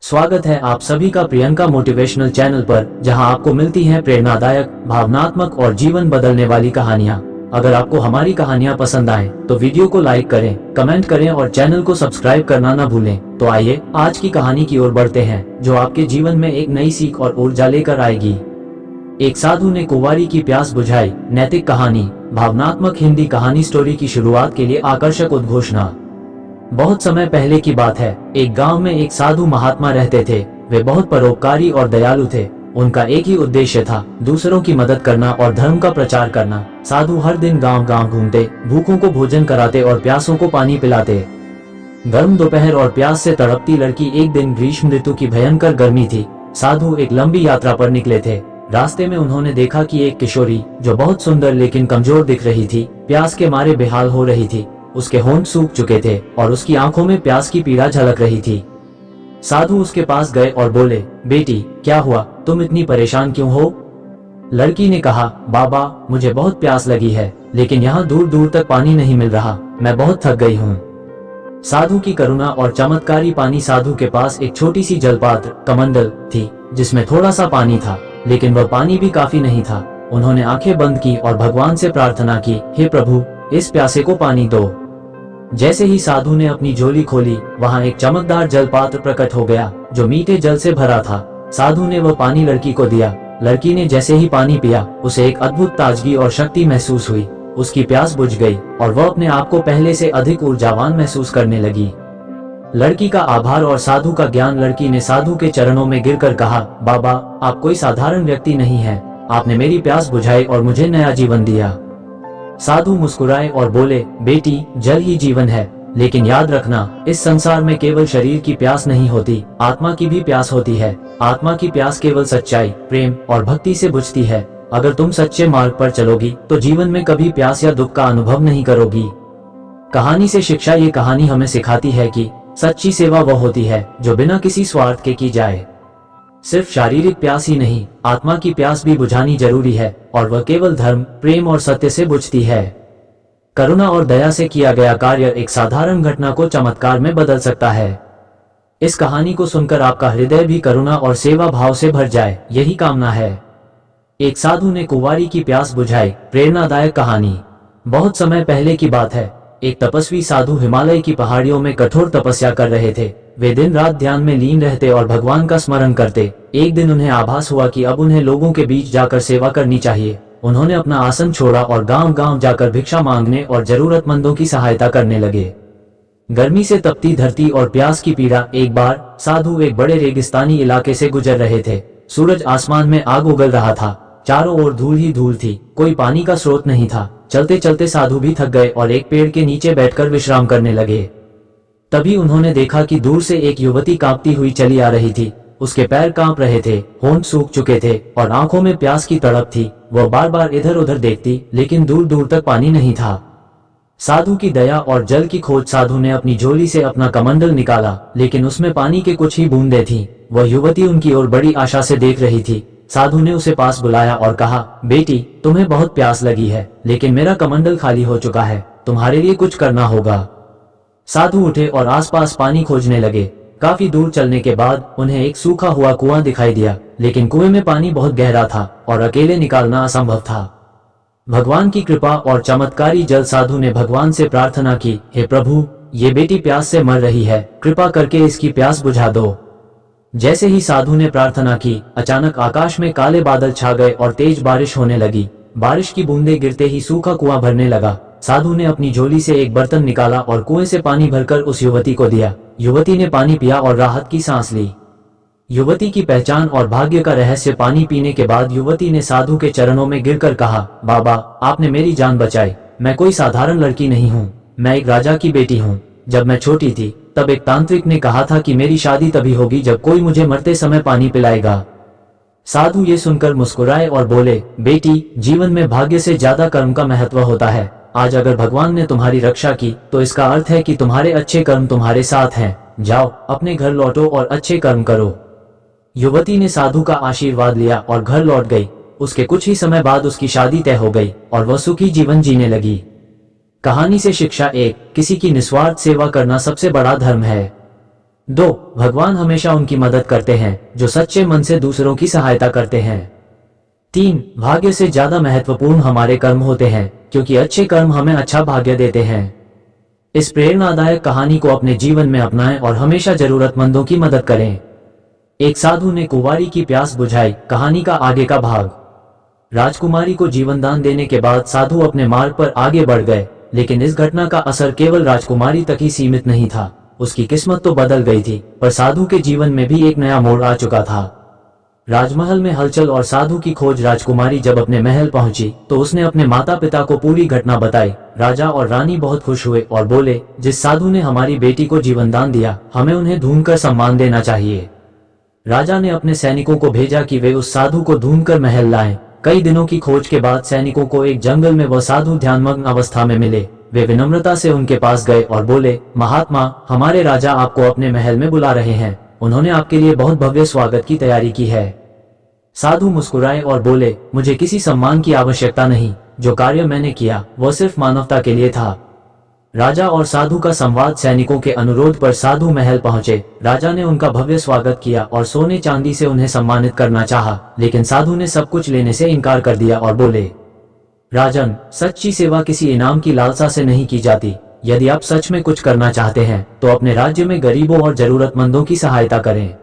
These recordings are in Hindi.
स्वागत है आप सभी का प्रियंका मोटिवेशनल चैनल पर, जहां आपको मिलती हैं प्रेरणादायक, भावनात्मक और जीवन बदलने वाली कहानियां। अगर आपको हमारी कहानियां पसंद आए तो वीडियो को लाइक करें, कमेंट करें और चैनल को सब्सक्राइब करना न भूलें। तो आइए आज की कहानी की ओर बढ़ते हैं, जो आपके जीवन में एक नई सीख और ऊर्जा लेकर आएगी। एक साधु ने कुंवारी की प्यास बुझाई। नैतिक कहानी, भावनात्मक हिंदी कहानी स्टोरी की शुरुआत के लिए आकर्षक उद्घोषणा। बहुत समय पहले की बात है, एक गांव में एक साधु महात्मा रहते थे। वे बहुत परोपकारी और दयालु थे। उनका एक ही उद्देश्य था, दूसरों की मदद करना और धर्म का प्रचार करना। साधु हर दिन गांव गांव घूमते, भूखों को भोजन कराते और प्यासों को पानी पिलाते। गर्म दोपहर और प्यास से तड़पती लड़की। एक दिन ग्रीष्म ऋतु की भयंकर गर्मी थी। साधु एक लंबी यात्रा पर निकले थे। रास्ते में उन्होंने देखा कि एक किशोरी, जो बहुत सुंदर लेकिन कमजोर दिख रही थी, प्यास के मारे बेहाल हो रही थी। उसके होंठ सूख चुके थे और उसकी आंखों में प्यास की पीड़ा झलक रही थी। साधु उसके पास गए और बोले, बेटी क्या हुआ, तुम इतनी परेशान क्यों हो? लड़की ने कहा, बाबा मुझे बहुत प्यास लगी है, लेकिन यहाँ दूर दूर तक पानी नहीं मिल रहा, मैं बहुत थक गई हूँ। साधु की करुणा और चमत्कारी पानी। साधु के पास एक छोटी सी जलपात्र कमंडल थी, जिसमें थोड़ा सा पानी था, लेकिन वह पानी भी काफी नहीं था। उन्होंने आंखें बंद की और भगवान से प्रार्थना की, हे प्रभु इस प्यासे को पानी दो। जैसे ही साधु ने अपनी झोली खोली, वहां एक चमकदार जलपात्र प्रकट हो गया, जो मीठे जल से भरा था। साधु ने वह पानी लड़की को दिया। लड़की ने जैसे ही पानी पिया, उसे एक अद्भुत ताजगी और शक्ति महसूस हुई। उसकी प्यास बुझ गई और वह अपने आप को पहले से अधिक ऊर्जावान महसूस करने लगी। लड़की का आभार और साधु का ज्ञान। लड़की ने साधु के चरणों में गिरकर कहा, बाबा आप कोई साधारण व्यक्ति नहीं है, आपने मेरी प्यास बुझाई और मुझे नया जीवन दिया। साधु मुस्कुराए और बोले, बेटी जल ही जीवन है, लेकिन याद रखना, इस संसार में केवल शरीर की प्यास नहीं होती, आत्मा की भी प्यास होती है। आत्मा की प्यास केवल सच्चाई, प्रेम और भक्ति से बुझती है। अगर तुम सच्चे मार्ग पर चलोगी तो जीवन में कभी प्यास या दुख का अनुभव नहीं करोगी। कहानी से शिक्षा। ये कहानी हमें सिखाती है कि सच्ची सेवा वह होती है जो बिना किसी स्वार्थ के की जाए। सिर्फ शारीरिक प्यास ही नहीं, आत्मा की प्यास भी बुझानी जरूरी है, और वह केवल धर्म, प्रेम और सत्य से बुझती है। करुणा और दया से किया गया कार्य एक साधारण घटना को चमत्कार में बदल सकता है। इस कहानी को सुनकर आपका हृदय भी करुणा और सेवा भाव से भर जाए, यही कामना है। एक साधु ने कुंवारी की प्यास बुझाई। प्रेरणादायक कहानी। बहुत समय पहले की बात है, एक तपस्वी साधु हिमालय की पहाड़ियों में कठोर तपस्या कर रहे थे। वे दिन रात ध्यान में लीन रहते और भगवान का स्मरण करते। एक दिन उन्हें आभास हुआ कि अब उन्हें लोगों के बीच जाकर सेवा करनी चाहिए। उन्होंने अपना आसन छोड़ा और गांव गांव जाकर भिक्षा मांगने और जरूरतमंदों की सहायता करने लगे। गर्मी से तपती धरती और प्यास की पीड़ा। एक बार साधु एक बड़े रेगिस्तानी इलाके से गुजर रहे थे। सूरज आसमान में आग उगल रहा था, चारों ओर धूल ही धूल थी, कोई पानी का स्रोत नहीं था। चलते चलते साधु भी थक गए और एक पेड़ के नीचे बैठकर विश्राम करने लगे। तभी उन्होंने देखा कि दूर से एक युवती कांपती हुई चली आ रही थी। उसके पैर कांप रहे थे, होंठ सूख चुके थे और आंखों में प्यास की तड़प थी। वह बार बार इधर उधर देखती, लेकिन दूर दूर तक पानी नहीं था। साधु की दया और जल की खोज। साधु ने अपनी झोली से अपना कमंडल निकाला, लेकिन उसमें पानी के कुछ ही बूंदें थीं। वह युवती उनकी ओर बड़ी आशा से देख रही थी। साधु ने उसे पास बुलाया और कहा, बेटी तुम्हें बहुत प्यास लगी है, लेकिन मेरा कमंडल खाली हो चुका है, तुम्हारे लिए कुछ करना होगा। साधु उठे और आसपास पानी खोजने लगे। काफी दूर चलने के बाद उन्हें एक सूखा हुआ कुआं दिखाई दिया, लेकिन कुएं में पानी बहुत गहरा था और अकेले निकालना असंभव था। भगवान की कृपा और चमत्कारी जल। साधु ने भगवान से प्रार्थना की, हे प्रभु ये बेटी प्यास से मर रही है, कृपा करके इसकी प्यास बुझा दो। जैसे ही साधु ने प्रार्थना की, अचानक आकाश में काले बादल छा गए और तेज बारिश होने लगी। बारिश की बूंदें गिरते ही सूखा कुआं भरने लगा। साधु ने अपनी झोली से एक बर्तन निकाला और कुएं से पानी भरकर उस युवती को दिया। युवती ने पानी पिया और राहत की सांस ली। युवती की पहचान और भाग्य का रहस्य। पानी पीने के बाद युवती ने साधु के चरणों में गिरकर कहा, बाबा आपने मेरी जान बचाई। मैं कोई साधारण लड़की नहीं हूँ, मैं एक राजा की बेटी हूँ। जब मैं छोटी थी तब एक तांत्रिक ने कहा था कि मेरी शादी तभी होगी जब कोई मुझे मरते समय पानी पिलाएगा। साधु ये सुनकर मुस्कुराए और बोले, बेटी जीवन में भाग्य से ज्यादा कर्म का महत्व होता है। आज अगर भगवान ने तुम्हारी रक्षा की तो इसका अर्थ है कि तुम्हारे अच्छे कर्म तुम्हारे साथ हैं। जाओ अपने घर लौटो और अच्छे कर्म करो। युवती ने साधु का आशीर्वाद लिया और घर लौट गई। उसके कुछ ही समय बाद उसकी शादी तय हो गई और वह सुखी जीवन जीने लगी। कहानी से शिक्षा। एक, किसी की निस्वार्थ सेवा करना सबसे बड़ा धर्म है। 2. भगवान हमेशा उनकी मदद करते हैं जो सच्चे मन से दूसरों की सहायता करते हैं। 3. भाग्य से ज्यादा महत्वपूर्ण हमारे कर्म होते हैं क्योंकि अच्छे कर्म हमें अच्छा भाग्य देते हैं। इस प्रेरणादायक कहानी को अपने जीवन में अपनाएं और हमेशा जरूरतमंदों की मदद करें। एक साधु ने कुंवारी की प्यास बुझाई। कहानी का आगे का भाग। राजकुमारी को जीवनदान देने के बाद साधु अपने मार्ग पर आगे बढ़ गए, लेकिन इस घटना का असर केवल राजकुमारी तक ही सीमित नहीं था। उसकी किस्मत तो बदल गई थी, पर साधु के जीवन में भी एक नया मोड़ आ चुका था। राजमहल में हलचल और साधु की खोज। राजकुमारी जब अपने महल पहुंची तो उसने अपने माता पिता को पूरी घटना बताई। राजा और रानी बहुत खुश हुए और बोले, जिस साधु ने हमारी बेटी को जीवनदान दिया, हमें उन्हें ढूंढकर सम्मान देना चाहिए। राजा ने अपने सैनिकों को भेजा कि वे उस साधु को ढूंढकर महल लाएं। कई दिनों की खोज के बाद सैनिकों को एक जंगल में वह साधु ध्यानमग्न अवस्था में मिले। वे विनम्रता से उनके पास गए और बोले, महात्मा, हमारे राजा आपको अपने महल में बुला रहे हैं। उन्होंने आपके लिए बहुत भव्य स्वागत की तैयारी की है। साधु मुस्कुराए और बोले, मुझे किसी सम्मान की आवश्यकता नहीं। जो कार्य मैंने किया वह सिर्फ मानवता के लिए था। राजा और साधु का संवाद। सैनिकों के अनुरोध पर साधु महल पहुंचे। राजा ने उनका भव्य स्वागत किया और सोने चांदी से उन्हें सम्मानित करना चाहा, लेकिन साधु ने सब कुछ लेने से इनकार कर दिया और बोले, राजन, सच्ची सेवा किसी इनाम की लालसा से नहीं की जाती। यदि आप सच में कुछ करना चाहते हैं तो अपने राज्य में गरीबों और जरूरतमंदों की सहायता करें।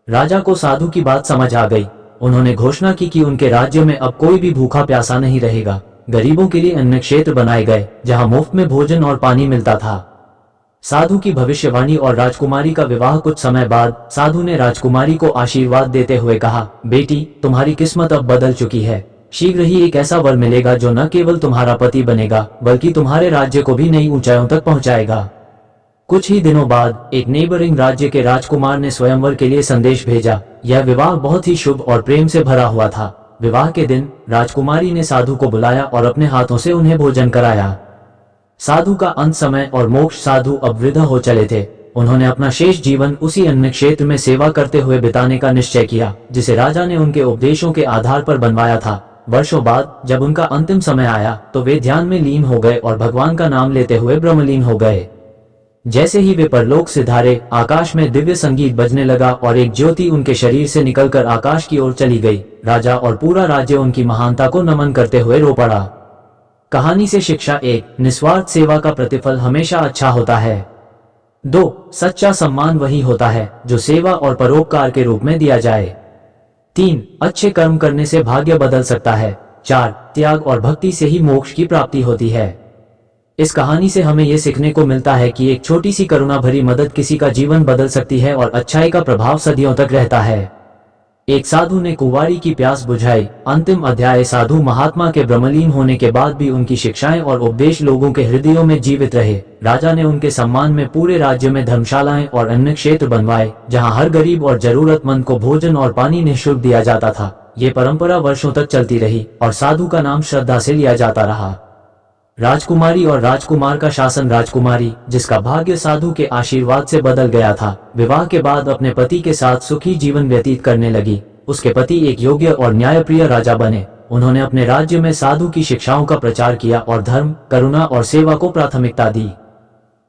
राजा को साधु की बात समझ आ गई। उन्होंने घोषणा की कि उनके राज्य में अब कोई भी भूखा प्यासा नहीं रहेगा। गरीबों के लिए अन्न क्षेत्र बनाए गए जहां मुफ्त में भोजन और पानी मिलता था। साधु की भविष्यवाणी और राजकुमारी का विवाह। कुछ समय बाद साधु ने राजकुमारी को आशीर्वाद देते हुए कहा, बेटी, तुम्हारी किस्मत अब बदल चुकी है। शीघ्र ही एक ऐसा वर मिलेगा जो न केवल तुम्हारा पति बनेगा बल्कि तुम्हारे राज्य को भी नई ऊंचाइयों तक पहुंचाएगा। कुछ ही दिनों बाद एक नेबरिंग राज्य के राजकुमार ने स्वयंवर के लिए संदेश भेजा। यह विवाह बहुत ही शुभ और प्रेम से भरा हुआ था। विवाह के दिन राजकुमारी ने साधु को बुलाया और अपने हाथों से उन्हें भोजन कराया। साधु का अंत समय और मोक्ष। साधु अब वृद्ध हो चले थे। उन्होंने अपना शेष जीवन उसी अन्न क्षेत्र में सेवा करते हुए बिताने का निश्चय किया जिसे राजा ने उनके उपदेशों के आधार पर बनवाया था। वर्षों बाद जब उनका अंतिम समय आया तो वे ध्यान में लीन हो गए और भगवान का नाम लेते हुए ब्रह्मलीन हो गए। जैसे ही वे परलोक से धारे, आकाश में दिव्य संगीत बजने लगा और एक ज्योति उनके शरीर से निकलकर आकाश की ओर चली गई। राजा और पूरा राज्य उनकी महानता को नमन करते हुए रो पड़ा। कहानी से शिक्षा। 1. निस्वार्थ सेवा का प्रतिफल हमेशा अच्छा होता है। 2. सच्चा सम्मान वही होता है जो सेवा और परोपकार के रूप में दिया जाए। 3. अच्छे कर्म करने से भाग्य बदल सकता है। 4. त्याग और भक्ति से ही मोक्ष की प्राप्ति होती है। इस कहानी से हमें यह सीखने को मिलता है कि एक छोटी सी करुणा भरी मदद किसी का जीवन बदल सकती है और अच्छाई का प्रभाव सदियों तक रहता है। एक साधु ने कुंवारी की प्यास बुझाई। अंतिम अध्याय। साधु महात्मा के ब्रह्मलीन होने के बाद भी उनकी शिक्षाएं और उपदेश लोगों के हृदयों में जीवित रहे। राजा ने उनके सम्मान में पूरे राज्य में धर्मशालाएं और अन्य क्षेत्र बनवाए जहां हर गरीब और जरूरतमंद को भोजन और पानी निःशुल्क दिया जाता था। ये परंपरा वर्षों तक चलती रही और साधु का नाम श्रद्धा से लिया जाता रहा। राजकुमारी और राजकुमार का शासन। राजकुमारी, जिसका भाग्य साधु के आशीर्वाद से बदल गया था, विवाह के बाद अपने पति के साथ सुखी जीवन व्यतीत करने लगी। उसके पति एक योग्य और न्यायप्रिय राजा बने। उन्होंने अपने राज्य में साधु की शिक्षाओं का प्रचार किया और धर्म, करुणा और सेवा को प्राथमिकता दी।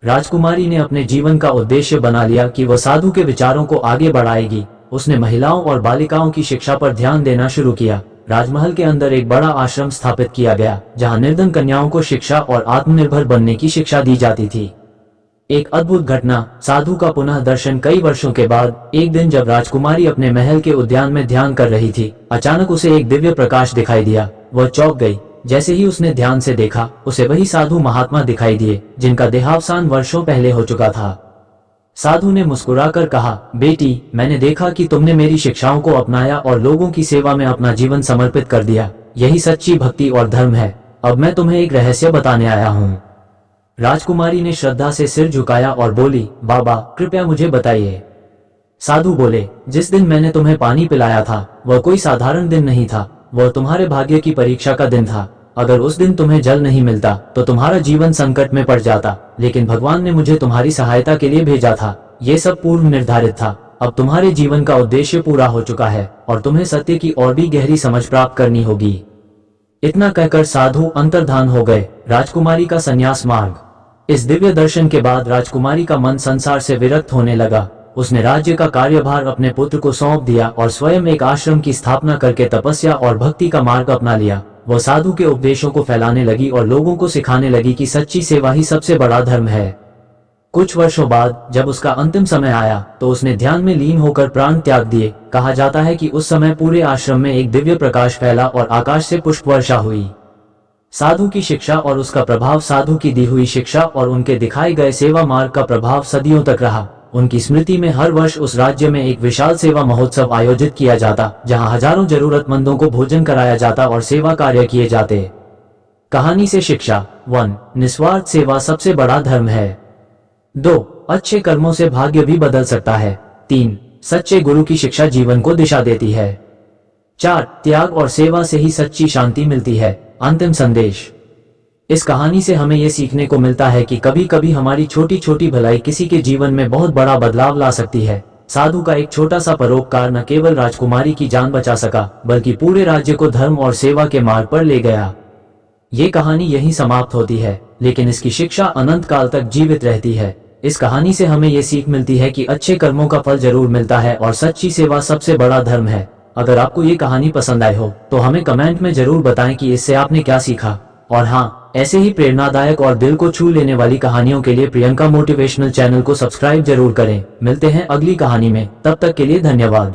राजकुमारी ने अपने जीवन का उद्देश्य बना लिया कि वह साधु के विचारों को आगे बढ़ाएगी। उसने महिलाओं और बालिकाओं की शिक्षा पर ध्यान देना शुरू किया। राजमहल के अंदर एक बड़ा आश्रम स्थापित किया गया जहां निर्धन कन्याओं को शिक्षा और आत्मनिर्भर बनने की शिक्षा दी जाती थी। एक अद्भुत घटना। साधु का पुनः दर्शन। कई वर्षों के बाद एक दिन जब राजकुमारी अपने महल के उद्यान में ध्यान कर रही थी, अचानक उसे एक दिव्य प्रकाश दिखाई दिया। वह चौंक गई। जैसे ही उसने ध्यान से देखा, उसे वही साधु महात्मा दिखाई दिए जिनका देहावसान वर्षों पहले हो चुका था। साधु ने मुस्कुराकर कहा, बेटी, मैंने देखा कि तुमने मेरी शिक्षाओं को अपनाया और लोगों की सेवा में अपना जीवन समर्पित कर दिया। यही सच्ची भक्ति और धर्म है। अब मैं तुम्हें एक रहस्य बताने आया हूँ। राजकुमारी ने श्रद्धा से सिर झुकाया और बोली, बाबा, कृपया मुझे बताइए। साधु बोले, जिस दिन मैंने तुम्हें पानी पिलाया था वह कोई साधारण दिन नहीं था। वह तुम्हारे भाग्य की परीक्षा का दिन था। अगर उस दिन तुम्हें जल नहीं मिलता तो तुम्हारा जीवन संकट में पड़ जाता, लेकिन भगवान ने मुझे तुम्हारी सहायता के लिए भेजा था। ये सब पूर्व निर्धारित था। अब तुम्हारे जीवन का उद्देश्य पूरा हो चुका है और तुम्हें सत्य की और भी गहरी समझ प्राप्त करनी होगी। इतना कहकर साधु अंतर्धान हो गए। राजकुमारी का संन्यास मार्ग। इस दिव्य दर्शन के बाद राजकुमारी का मन संसार से विरक्त होने लगा। उसने राज्य का कार्यभार अपने पुत्र को सौंप दिया और स्वयं एक आश्रम की स्थापना करके तपस्या और भक्ति का मार्ग अपना लिया। वह साधु के उपदेशों को फैलाने लगी और लोगों को सिखाने लगी कि सच्ची सेवा ही सबसे बड़ा धर्म है। कुछ वर्षों बाद जब उसका अंतिम समय आया तो उसने ध्यान में लीन होकर प्राण त्याग दिए। कहा जाता है कि उस समय पूरे आश्रम में एक दिव्य प्रकाश फैला और आकाश से पुष्प वर्षा हुई। साधु की शिक्षा और उसका प्रभाव, साधु की दी हुई शिक्षा और उनके दिखाए गए सेवा मार्ग का प्रभाव सदियों तक रहा। उनकी स्मृति में हर वर्ष उस राज्य में एक विशाल सेवा महोत्सव आयोजित किया जाता, जहां हजारों जरूरतमंदों को भोजन कराया जाता और सेवा कार्य किए जाते। कहानी से शिक्षा 1. निस्वार्थ सेवा सबसे बड़ा धर्म है। 2. अच्छे कर्मों से भाग्य भी बदल सकता है। 3. सच्चे गुरु की शिक्षा जीवन को दिशा देती है। 4. त्याग और सेवा से ही सच्ची शांति मिलती है। अंतिम संदेश। इस कहानी से हमें यह सीखने को मिलता है कि कभी कभी हमारी छोटी छोटी भलाई किसी के जीवन में बहुत बड़ा बदलाव ला सकती है। साधु का एक छोटा सा परोपकार न केवल राजकुमारी की जान बचा सका, बल्कि पूरे राज्य को धर्म और सेवा के मार्ग पर ले गया। ये कहानी यहीं समाप्त होती है, लेकिन इसकी शिक्षा अनंत काल तक जीवित रहती है। इस कहानी से हमें ये सीख मिलती है कि अच्छे कर्मों का फल जरूर मिलता है और सच्ची सेवा सबसे बड़ा धर्म है। अगर आपको ये कहानी पसंद आई हो तो हमें कमेंट में जरूर बताएं कि इससे आपने क्या सीखा। और हाँ, ऐसे ही प्रेरणादायक और दिल को छू लेने वाली कहानियों के लिए प्रियंका मोटिवेशनल चैनल को सब्सक्राइब जरूर करें। मिलते हैं अगली कहानी में, तब तक के लिए धन्यवाद।